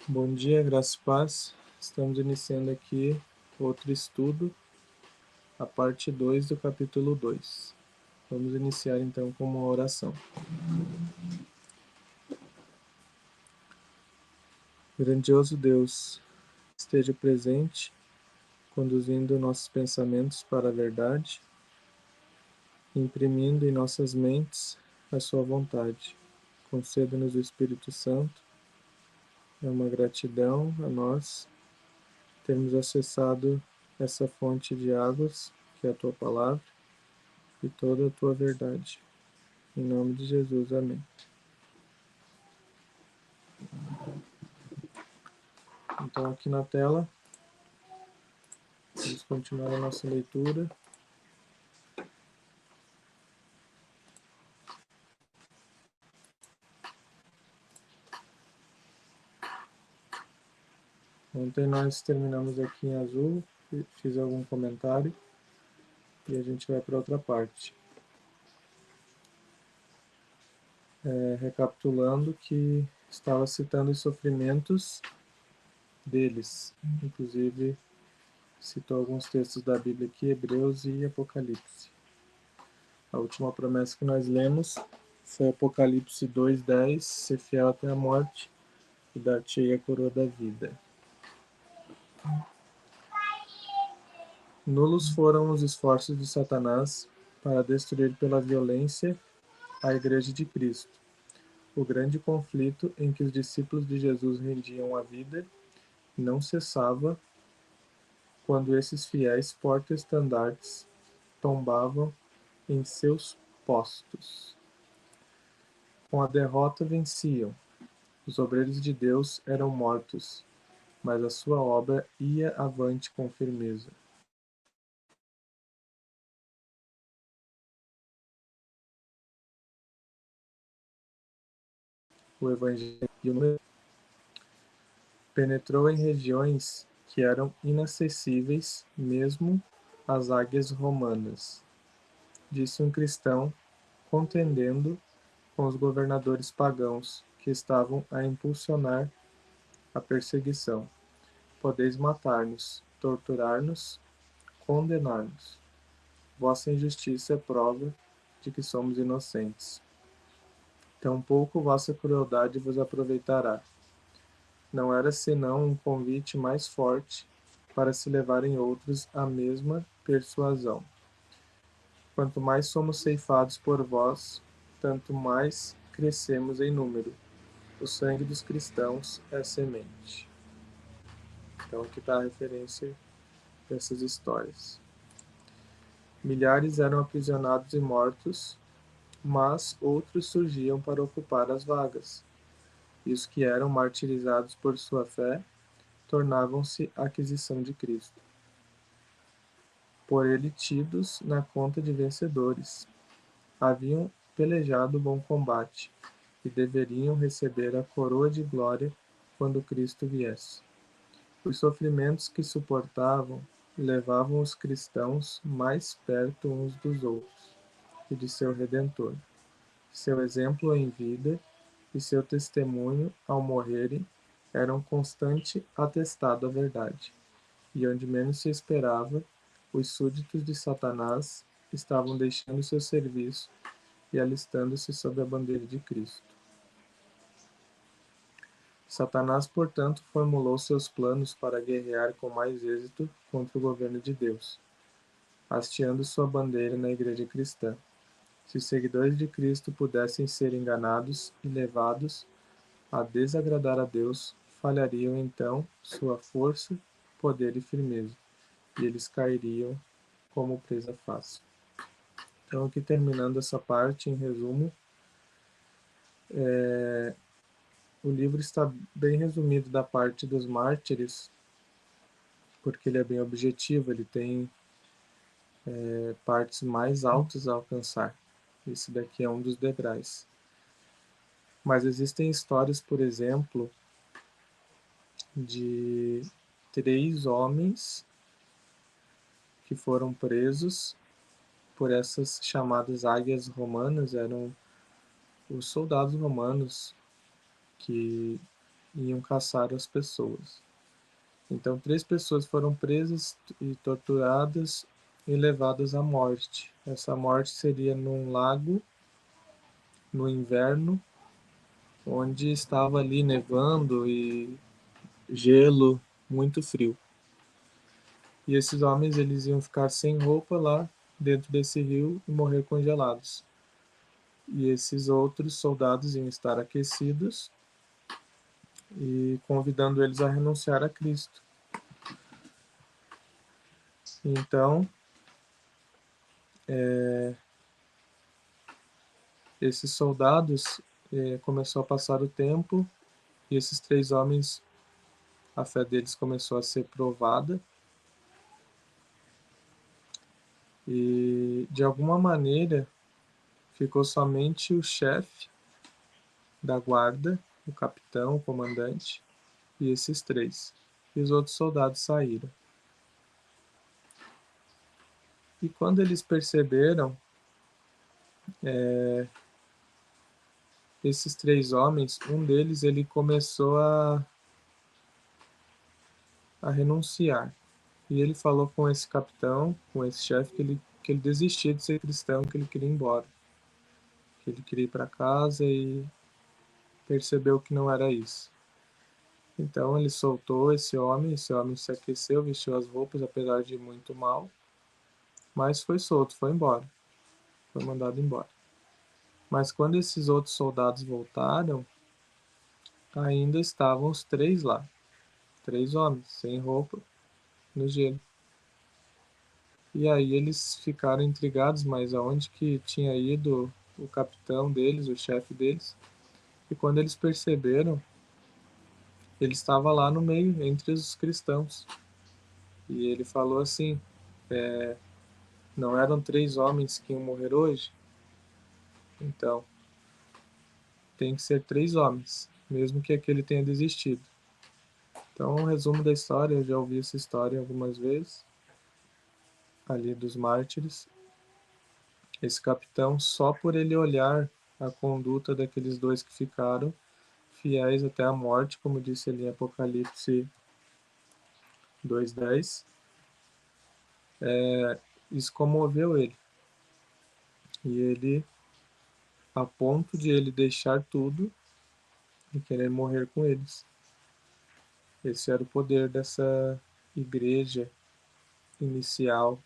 Bom dia, graças e paz. Estamos iniciando aqui outro estudo, a parte 2 do capítulo 2. Vamos iniciar então com uma oração. Grandioso Deus, esteja presente, conduzindo nossos pensamentos para a verdade, imprimindo em nossas mentes a sua vontade. Conceda-nos o Espírito Santo. É uma gratidão a nós termos acessado essa fonte de águas, que é a tua palavra, e toda a tua verdade. Em nome de Jesus, amém. Então, aqui na tela, vamos continuar a nossa leitura. Ontem nós terminamos aqui em azul, fiz algum comentário e a gente vai para outra parte. Recapitulando que estava citando os sofrimentos deles, inclusive citou alguns textos da Bíblia aqui, Hebreus e Apocalipse. A última promessa que nós lemos foi Apocalipse 2:10, ser fiel até a morte e dar-te a coroa da vida. Nulos foram os esforços de Satanás para destruir pela violência a Igreja de Cristo. O grande conflito em que os discípulos de Jesus rendiam a vida não cessava quando esses fiéis porta-estandartes tombavam em seus postos. Com a derrota venciam. Os obreiros de Deus eram mortos, mas a sua obra ia avante com firmeza. O Evangelho penetrou em regiões que eram inacessíveis mesmo às águias romanas, disse um cristão, contendendo com os governadores pagãos que estavam a impulsionar a perseguição. Podeis matar-nos, torturar-nos, condenar-nos. Vossa injustiça é prova de que somos inocentes. Tampouco vossa crueldade vos aproveitará. Não era senão um convite mais forte para se levarem outros à mesma persuasão. Quanto mais somos ceifados por vós, tanto mais crescemos em número. O sangue dos cristãos é semente. Então aqui está a referência dessas histórias. Milhares eram aprisionados e mortos, mas outros surgiam para ocupar as vagas. E os que eram martirizados por sua fé tornavam-se aquisição de Cristo, por ele tidos na conta de vencedores. Haviam pelejado o bom combate e deveriam receber a coroa de glória quando Cristo viesse. Os sofrimentos que suportavam levavam os cristãos mais perto uns dos outros e de seu Redentor. Seu exemplo em vida e seu testemunho ao morrerem eram um constante atestado à verdade. E onde menos se esperava, os súditos de Satanás estavam deixando seu serviço e alistando-se sob a bandeira de Cristo. Satanás, portanto, formulou seus planos para guerrear com mais êxito contra o governo de Deus, hasteando sua bandeira na Igreja cristã. Se os seguidores de Cristo pudessem ser enganados e levados a desagradar a Deus, falhariam então sua força, poder e firmeza, e eles cairiam como presa fácil. Então, aqui terminando essa parte, em resumo, o livro está bem resumido da parte dos mártires, porque ele é bem objetivo, ele tem partes mais altas a alcançar. Esse daqui é um dos degraus. Mas existem histórias, por exemplo, de 3 homens que foram presos por essas chamadas águias romanas. Eram os soldados romanos que iam caçar as pessoas. Então, 3 pessoas foram presas e torturadas e levadas à morte. Essa morte seria num lago, no inverno, onde estava ali nevando e gelo, muito frio. E esses homens eles iam ficar sem roupa lá dentro desse rio e morrer congelados. E esses outros soldados iam estar aquecidos e convidando eles a renunciar a Cristo. Então, esses soldados começou a passar o tempo e esses 3 homens, a fé deles começou a ser provada e de alguma maneira ficou somente o chefe da guarda, o capitão, o comandante e esses 3. E os outros soldados saíram. E quando eles perceberam, esses 3 homens, um deles ele começou a renunciar. E ele falou com esse capitão, com esse chefe, que ele desistia de ser cristão, que ele queria ir embora. Que ele queria ir para casa e percebeu que não era isso. Então ele soltou esse homem se aqueceu, vestiu as roupas, apesar de muito mal, mas foi solto, foi embora, foi mandado embora. Mas quando esses outros soldados voltaram, ainda estavam os 3 lá, 3 homens, sem roupa, no gelo. E aí eles ficaram intrigados, mas aonde que tinha ido o capitão deles, o chefe deles? E quando eles perceberam, ele estava lá no meio, entre os cristãos. E ele falou assim: não eram 3 homens que iam morrer hoje? Então, tem que ser 3 homens, mesmo que aquele tenha desistido. Então, um resumo da história, eu já ouvi essa história algumas vezes, ali dos mártires. Esse capitão, só por ele olhar a conduta daqueles 2 que ficaram fiéis até a morte, como disse ali em Apocalipse 2:10, isso comoveu ele. E ele, a ponto de ele deixar tudo e querer morrer com eles. Esse era o poder dessa igreja inicial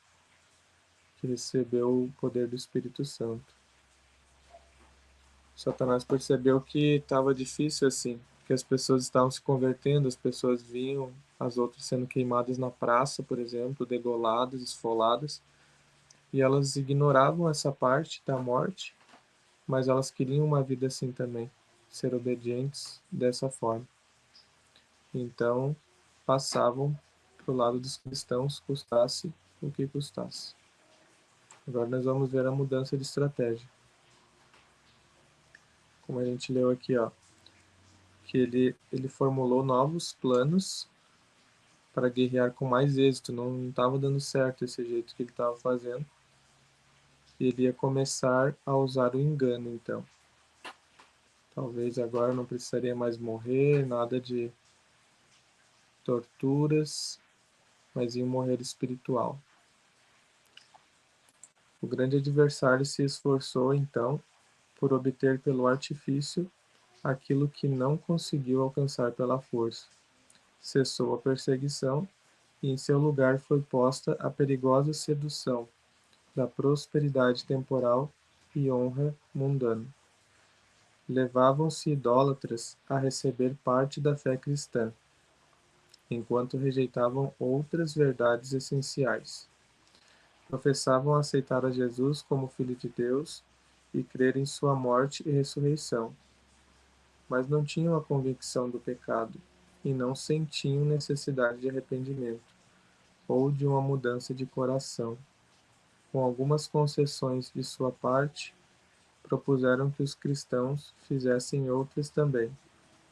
que recebeu o poder do Espírito Santo. Satanás percebeu que estava difícil assim, que as pessoas estavam se convertendo, as pessoas viam as outras sendo queimadas na praça, por exemplo, degoladas, esfoladas, e elas ignoravam essa parte da morte, mas elas queriam uma vida assim também, ser obedientes dessa forma. Então, passavam para o lado dos cristãos, custasse o que custasse. Agora nós vamos ver a mudança de estratégia. Como a gente leu aqui, ó, que ele formulou novos planos para guerrear com mais êxito. Não estava dando certo esse jeito que ele estava fazendo. E ele ia começar a usar o engano, então. Talvez agora não precisaria mais morrer, nada de torturas, mas ia morrer espiritual. O grande adversário se esforçou, então, por obter pelo artifício aquilo que não conseguiu alcançar pela força. Cessou a perseguição e em seu lugar foi posta a perigosa sedução da prosperidade temporal e honra mundana. Levavam-se idólatras a receber parte da fé cristã, enquanto rejeitavam outras verdades essenciais. Professavam aceitar a Jesus como Filho de Deus e crer em sua morte e ressurreição, mas não tinham a convicção do pecado e não sentiam necessidade de arrependimento ou de uma mudança de coração. Com algumas concessões de sua parte, propuseram que os cristãos fizessem outras também,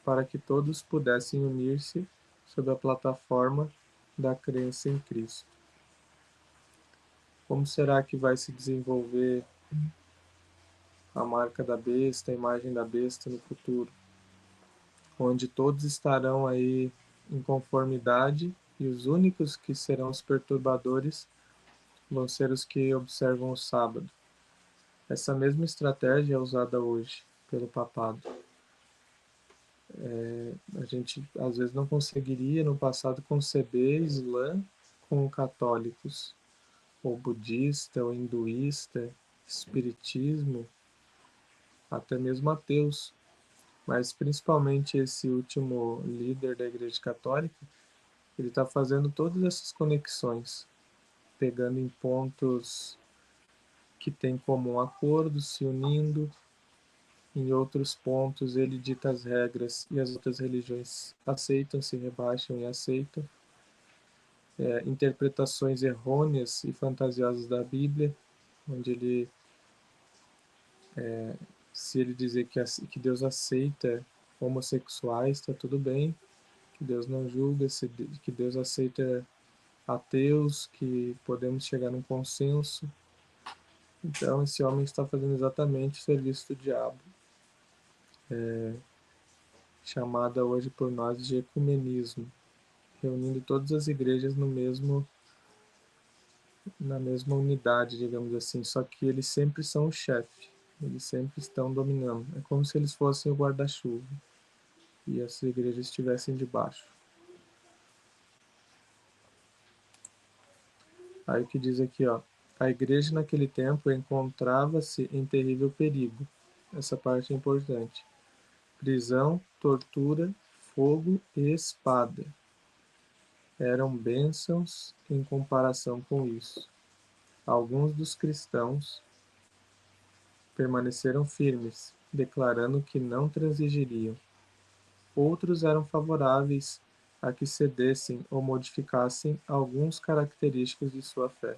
para que todos pudessem unir-se sob a plataforma da crença em Cristo. Como será que vai se desenvolver a marca da besta, a imagem da besta no futuro? onde todos estarão aí em conformidade e os únicos que serão os perturbadores vão ser os que observam o sábado. Essa mesma estratégia é usada hoje pelo papado. A gente às vezes não conseguiria no passado conceber Islã com católicos, ou budista, ou hinduísta, espiritismo, até mesmo ateus. Mas principalmente esse último líder da Igreja Católica, ele está fazendo todas essas conexões, pegando em pontos que têm comum acordo, se unindo. Em outros pontos, ele dita as regras e as outras religiões aceitam, se rebaixam e aceitam. Interpretações errôneas e fantasiosas da Bíblia, onde ele, se ele dizer que Deus aceita homossexuais, está tudo bem, que Deus não julga, que Deus aceita ateus, que podemos chegar num consenso. Então, esse homem está fazendo exatamente o serviço do diabo, chamada hoje por nós de ecumenismo, reunindo todas as igrejas na mesma unidade, digamos assim, só que eles sempre são o chefe, eles sempre estão dominando. É como se eles fossem o guarda-chuva e as igrejas estivessem debaixo. Aí o que diz aqui, ó, a igreja naquele tempo encontrava-se em terrível perigo. Essa parte é importante. Prisão, tortura, fogo e espada eram bênçãos em comparação com isso. Alguns dos cristãos permaneceram firmes, declarando que não transigiriam. Outros eram favoráveis a que cedessem ou modificassem algumas características de sua fé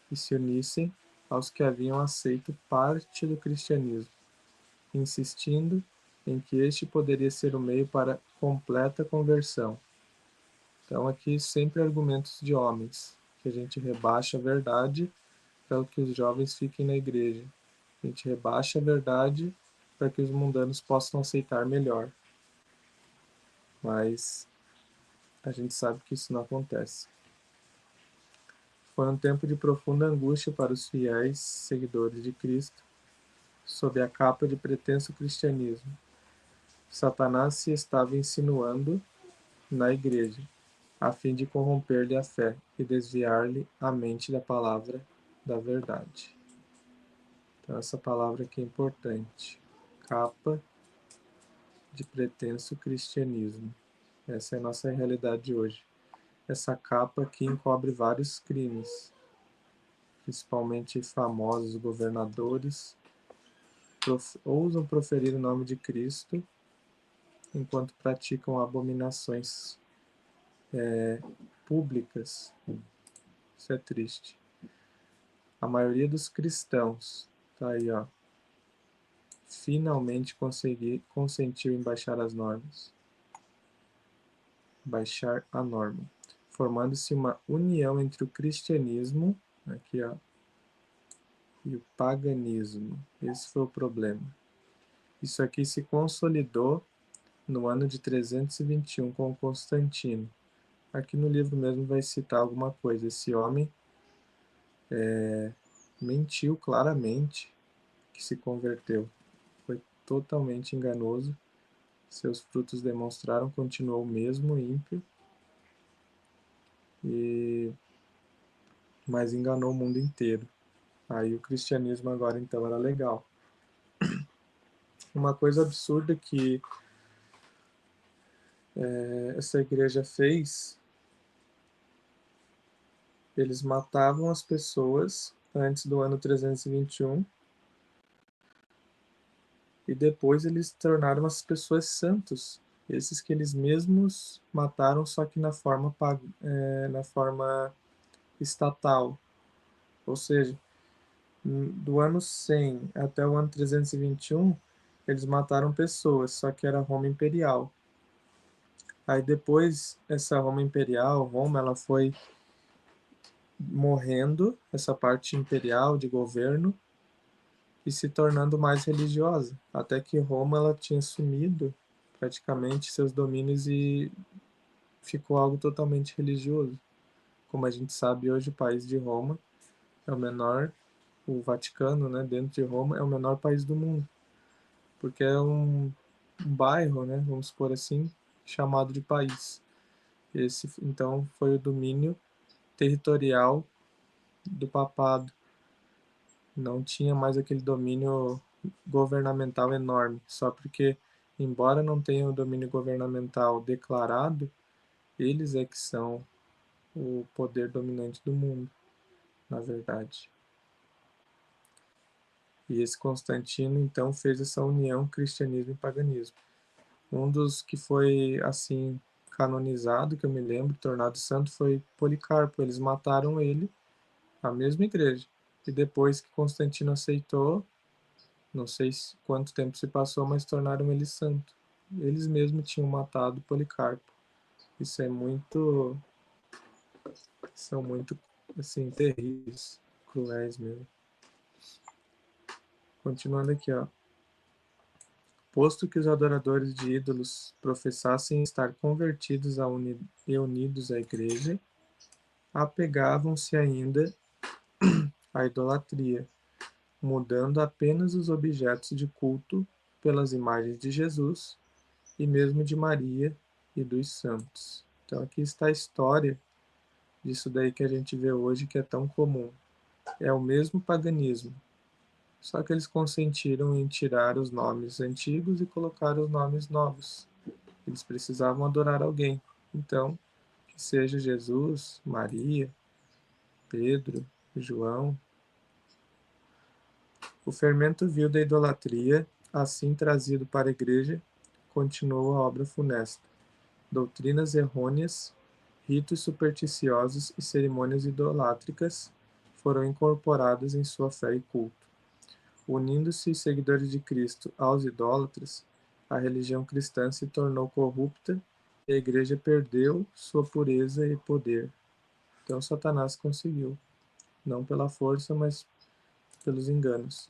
e se unissem aos que haviam aceito parte do cristianismo, insistindo em que este poderia ser o meio para completa conversão. Então aqui sempre argumentos de homens, que a gente rebaixa a verdade para que os jovens fiquem na igreja. A gente rebaixa a verdade para que os mundanos possam aceitar melhor. Mas a gente sabe que isso não acontece. Foi um tempo de profunda angústia para os fiéis seguidores de Cristo, sob a capa de pretenso cristianismo. Satanás se estava insinuando na igreja, a fim de corromper-lhe a fé e desviar-lhe a mente da palavra da verdade. Então, essa palavra aqui é importante. Capa de pretenso cristianismo. Essa é a nossa realidade de hoje. Essa capa aqui encobre vários crimes, principalmente famosos governadores, ousam proferir o nome de Cristo enquanto praticam abominações públicas. Isso é triste. A maioria dos cristãos, tá aí, ó, finalmente consentiu em baixar as normas. Baixar a norma, formando-se uma união entre o cristianismo, aqui, ó, e o paganismo. Esse foi o problema. Isso aqui se consolidou no ano de 321 com Constantino. Aqui no livro mesmo vai citar alguma coisa. Esse homem mentiu claramente que se converteu. Foi totalmente enganoso. Seus frutos demonstraram, continuou o mesmo ímpio, mas enganou o mundo inteiro. Aí o cristianismo agora então era legal. Uma coisa absurda que essa igreja fez, eles matavam as pessoas antes do ano 321 e depois eles tornaram as pessoas santos. Esses que eles mesmos mataram, só que na forma estatal. Ou seja, do ano 100 até o ano 321, eles mataram pessoas, só que era Roma Imperial. Aí depois, essa Roma Imperial, Roma, ela foi morrendo, essa parte imperial de governo, e se tornando mais religiosa, até que Roma ela tinha sumido praticamente seus domínios e ficou algo totalmente religioso. Como a gente sabe hoje, o país de Roma é o menor, o Vaticano, né, dentro de Roma, é o menor país do mundo, porque é um bairro, né, vamos supor assim, chamado de país. Esse, então, foi o domínio territorial do papado. Não tinha mais aquele domínio governamental enorme, só porque, embora não tenha o domínio governamental declarado, eles é que são o poder dominante do mundo, na verdade. E esse Constantino, então, fez essa união cristianismo e paganismo. Um dos que foi, assim, canonizado, que eu me lembro, tornado santo, foi Policarpo. Eles mataram ele, a mesma igreja. E depois que Constantino aceitou, não sei quanto tempo se passou, mas tornaram ele santo. Eles mesmos tinham matado Policarpo. Isso é muito, são muito, assim, terríveis, cruéis mesmo. Continuando aqui, ó. Posto que os adoradores de ídolos professassem estar convertidos e unidos à Igreja, apegavam-se ainda à idolatria, mudando apenas os objetos de culto pelas imagens de Jesus e mesmo de Maria e dos santos. Então aqui está a história disso daí que a gente vê hoje que é tão comum. É o mesmo paganismo, só que eles consentiram em tirar os nomes antigos e colocar os nomes novos. Eles precisavam adorar alguém. Então, que seja Jesus, Maria, Pedro, João. O fermento vil da idolatria, assim trazido para a igreja, continuou a obra funesta. Doutrinas errôneas, ritos supersticiosos e cerimônias idolátricas foram incorporadas em sua fé e culto. Unindo-se os seguidores de Cristo aos idólatras, a religião cristã se tornou corrupta e a igreja perdeu sua pureza e poder. Então Satanás conseguiu, não pela força, mas pelos enganos.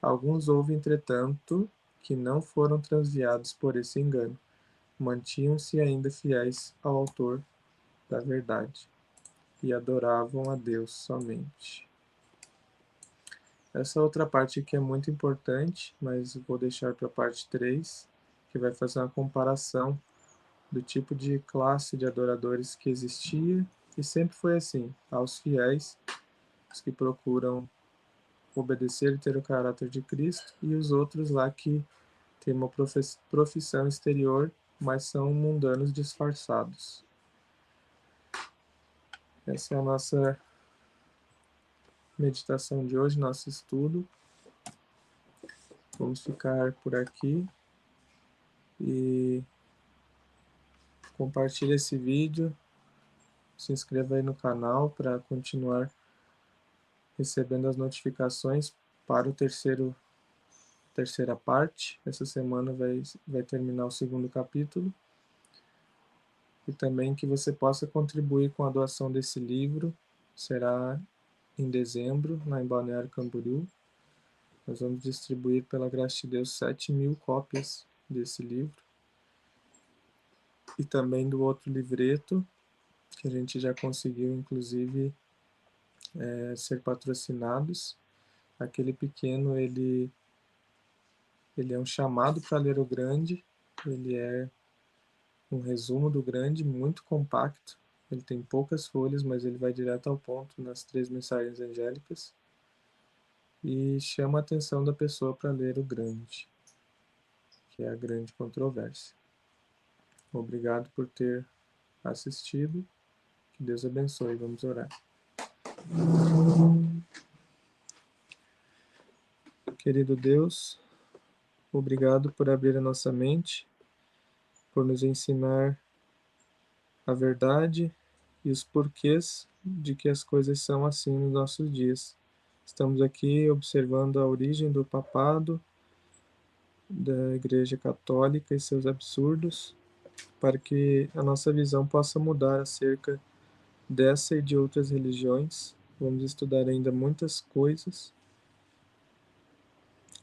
Alguns houve, entretanto, que não foram transviados por esse engano, mantinham-se ainda fiéis ao autor da verdade e adoravam a Deus somente. Essa outra parte aqui é muito importante, mas vou deixar para a parte 3, que vai fazer uma comparação do tipo de classe de adoradores que existia, e sempre foi assim, aos fiéis, os que procuram obedecer e ter o caráter de Cristo, e os outros lá que têm uma profissão exterior, mas são mundanos disfarçados. Essa é a nossa meditação de hoje, nosso estudo. Vamos ficar por aqui e compartilhe esse vídeo, se inscreva aí no canal para continuar recebendo as notificações para o terceira parte. Essa semana vai terminar o segundo capítulo. E também que você possa contribuir com a doação desse livro. Será em dezembro, lá em Balneário Camboriú. Nós vamos distribuir, pela graça de Deus, 7.000 cópias desse livro. E também do outro livreto, que a gente já conseguiu, inclusive, ser patrocinados. Aquele pequeno, ele é um chamado para ler o grande, ele é um resumo do grande, muito compacto. Ele tem poucas folhas, mas ele vai direto ao ponto nas 3 mensagens angélicas e chama a atenção da pessoa para ler o grande, que é a grande controvérsia. Obrigado por ter assistido. Que Deus abençoe. Vamos orar. Querido Deus, obrigado por abrir a nossa mente, por nos ensinar a verdade e os porquês de que as coisas são assim nos nossos dias. Estamos aqui observando a origem do papado, da Igreja Católica e seus absurdos, para que a nossa visão possa mudar acerca dessa e de outras religiões. Vamos estudar ainda muitas coisas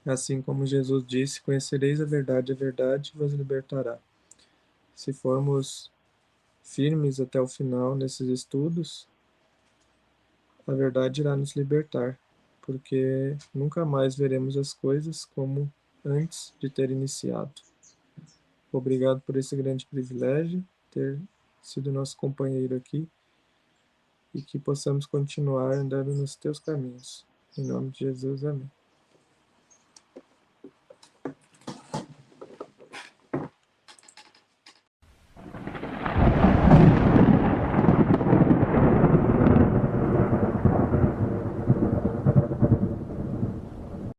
Assim como Jesus disse: conhecereis a verdade vos libertará. Se formos firmes até o final nesses estudos, a verdade irá nos libertar, porque nunca mais veremos as coisas como antes de ter iniciado. Obrigado por esse grande privilégio, ter sido nosso companheiro aqui, e que possamos continuar andando nos teus caminhos. Em nome de Jesus, amém.